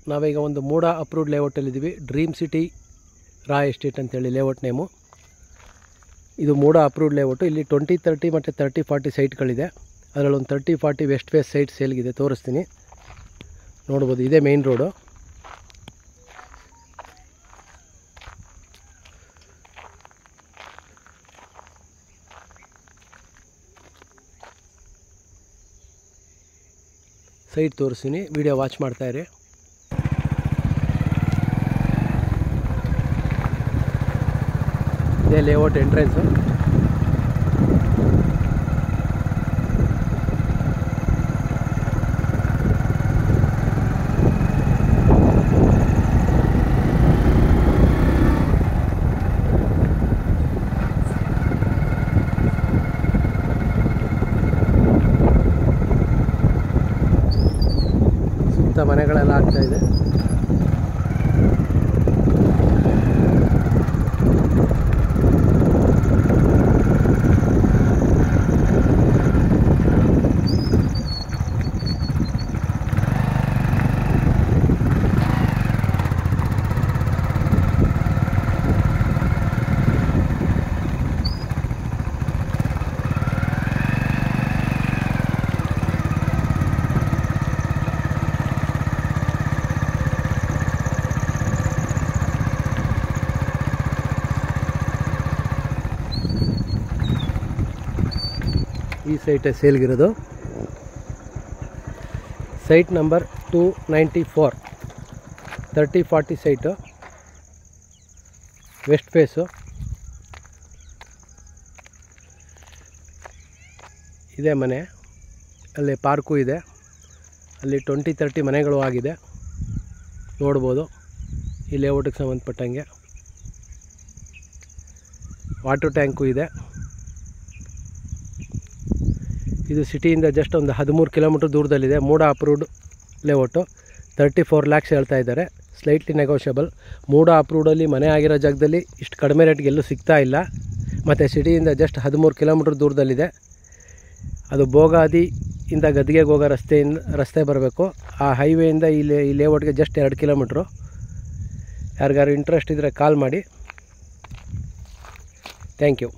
ನಾವೀಗ ಒಂದು ಮೂಡ approved ಲೇಔಟಲ್ಲಿದ್ದೀವಿ. Dream city ರಾ estate ಅಂತೇಳಿ ಲೇಔಟ್ ನೇಮು. ಇದು ಮೂಡ ಅಪ್ರೂವ್ಡ್ ಲೇಔಟು. ಇಲ್ಲಿ 20-30 ಮತ್ತು 30-40 ಸೈಟ್ಗಳಿದೆ. ಅದರಲ್ಲಿ ಒಂದು 30-40 ವೆಸ್ಟ್ ಫೇಸ್ ಸೈಟ್ ಸೇಲ್ಗಿದೆ, ತೋರಿಸ್ತೀನಿ. ನೋಡ್ಬೋದು, ಇದೇ ಮೇನ್ ರೋಡು. ಸೈಟ್ ತೋರಿಸ್ತೀನಿ, ವಿಡಿಯೋ ವಾಚ್ ಮಾಡ್ತಾಯಿರಿ. ಇದೇ ಲೇಔಟ್ ಎಂಟ್ರೆನ್ಸು. ಸುತ್ತ ಮನೆಗಳೆಲ್ಲ ಆಗ್ತಾಯಿದೆ. ಈ ಸೈಟೇ ಸೇಲ್ಗಿರೋದು. Site number 294, 30-40 site, west face. ಇದೇ ಮನೆ, ಅಲ್ಲಿ ಪಾರ್ಕು ಇದೆ. ಅಲ್ಲಿ 20-30 ಮನೆಗಳು ಆಗಿದೆ, ನೋಡ್ಬೋದು. ಈ ಲೇಔಟಿಗೆ ಸಂಬಂಧಪಟ್ಟಂಗೆ ವಾಟರ್ ಟ್ಯಾಂಕು ಇದೆ. ಇದು ಸಿಟಿಯಿಂದ ಜಸ್ಟ್ ಒಂದು 13 ಕಿಲೋಮೀಟ್ರ್ ದೂರದಲ್ಲಿದೆ. ಮೂಡ ಅಪ್ರೂವ್ಡ್ ಲೇಔಟು. 34 ಲ್ಯಾಕ್ಸ್ ಹೇಳ್ತಾ ಇದ್ದಾರೆ, ಸ್ಲೈಟ್ಲಿ ನೆಗೋಷಿಯಬಲ್. ಮೂಡ ಅಪ್ರೂವ್ಡಲ್ಲಿ ಮನೆ ಆಗಿರೋ ಜಾಗದಲ್ಲಿ ಇಷ್ಟು ಕಡಿಮೆ ರೇಟ್ಗೆ ಎಲ್ಲೂ ಸಿಗ್ತಾ ಇಲ್ಲ. ಮತ್ತು ಸಿಟಿಯಿಂದ ಜಸ್ಟ್ 13 ಕಿಲೋಮೀಟ್ರ್ ದೂರದಲ್ಲಿದೆ. ಅದು ಬೋಗಾದಿಯಿಂದ ಗದ್ದಿಗೆಗೆ ಹೋಗೋ ರಸ್ತೆ ಬರಬೇಕು. ಆ ಹೈವೇಯಿಂದ ಈ ಲೇಔಟ್ಗೆ ಜಸ್ಟ್ 2 ಕಿಲೋಮೀಟ್ರು. ಯಾರಿಗಾರು ಇಂಟ್ರೆಸ್ಟ್ ಇದ್ದರೆ ಕಾಲ್ ಮಾಡಿ. Thank you.